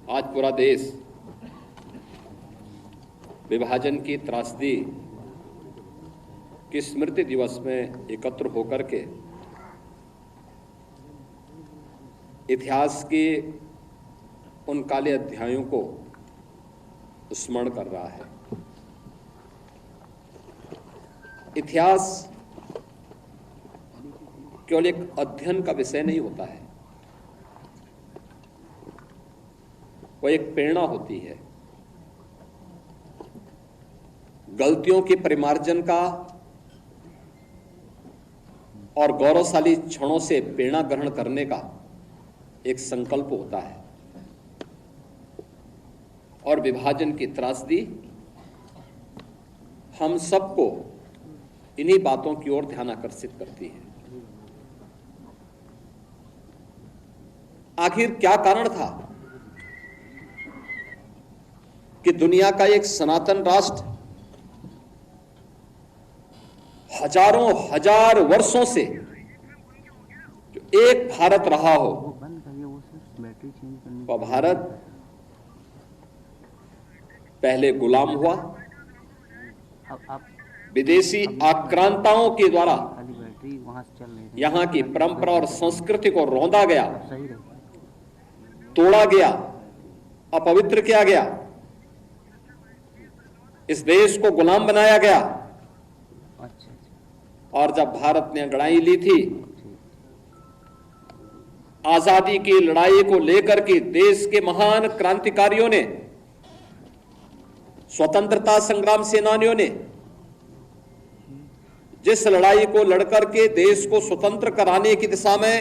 आज पूरा देश विभाजन की त्रासदी की स्मृति दिवस में एकत्र होकर के इतिहास के उन काले अध्यायों को स्मरण कर रहा है। इतिहास केवल एक अध्ययन का विषय नहीं होता है, वह एक प्रेरणा होती है। गलतियों के परिमार्जन का और गौरवशाली क्षणों से प्रेरणा ग्रहण करने का एक संकल्प होता है। और विभाजन की त्रासदी हम सबको इन्हीं बातों की ओर ध्यान आकर्षित करती है। आखिर क्या कारण था कि दुनिया का एक सनातन राष्ट्र हजारों हजार वर्षों से जो एक भारत रहा हो, वह भारत पहले गुलाम हुआ, विदेशी आक्रांताओं के द्वारा यहां की परंपरा और संस्कृति को रौंदा गया, तोड़ा गया, अपवित्र किया गया, इस देश को गुलाम बनाया गया। और जब भारत ने अंगड़ाई ली थी, आजादी की लड़ाई को लेकर के देश के महान क्रांतिकारियों ने, स्वतंत्रता संग्राम सेनानियों ने जिस लड़ाई को लड़कर के देश को स्वतंत्र कराने की दिशा में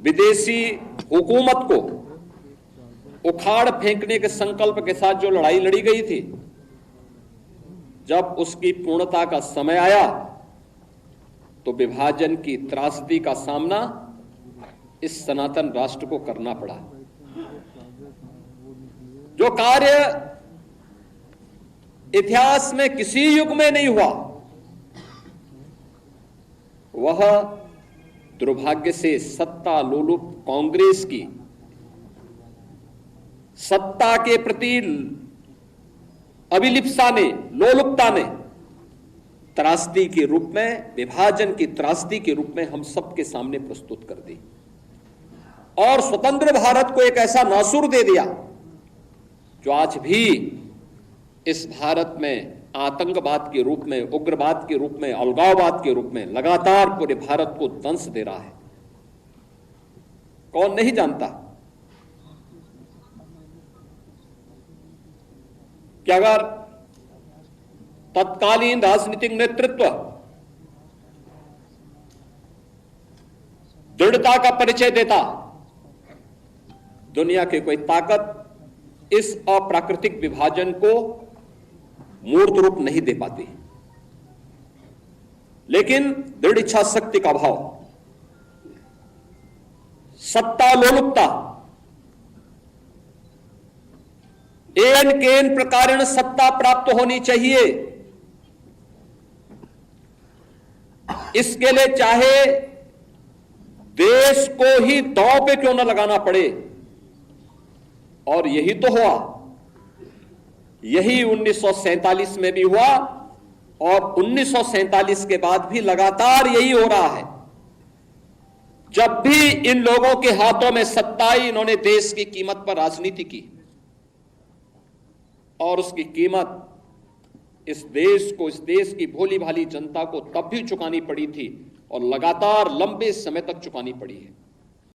विदेशी हुकूमत को उखाड़ फेंकने के संकल्प के साथ जो लड़ाई लड़ी गई थी, जब उसकी पूर्णता का समय आया तो विभाजन की त्रासदी का सामना इस सनातन राष्ट्र को करना पड़ा। जो कार्य इतिहास में किसी युग में नहीं हुआ, वह दुर्भाग्य से सत्ता लोलुप कांग्रेस की सत्ता के प्रति अभिलिप्सा ने, लोलुपता ने त्रासदी के रूप में, विभाजन की त्रासदी के रूप में हम सबके सामने प्रस्तुत कर दी और स्वतंत्र भारत को एक ऐसा नासूर दे दिया जो आज भी इस भारत में आतंकवाद के रूप में, उग्रवाद के रूप में, अलगाववाद के रूप में लगातार पूरे भारत को दंश दे रहा है। कौन नहीं जानता कि अगर तत्कालीन राजनीतिक नेतृत्व दृढ़ता का परिचय देता, दुनिया की कोई ताकत इस अप्राकृतिक विभाजन को मूर्त रूप नहीं दे पाती। लेकिन दृढ़ इच्छा शक्ति का अभाव, सत्ता लोलुपता, एन केन प्रकारेण सत्ता प्राप्त होनी चाहिए, इसके लिए चाहे देश को ही दांव पे क्यों न लगाना पड़े। और यही तो हुआ, यही 1947 में भी हुआ और 1947 के बाद भी लगातार यही हो रहा है। जब भी इन लोगों के हाथों में सत्ता आई, इन्होंने देश की कीमत पर राजनीति की और उसकी कीमत इस देश को, इस देश की भोली भाली जनता को तब भी चुकानी पड़ी थी और लगातार लंबे समय तक चुकानी पड़ी है।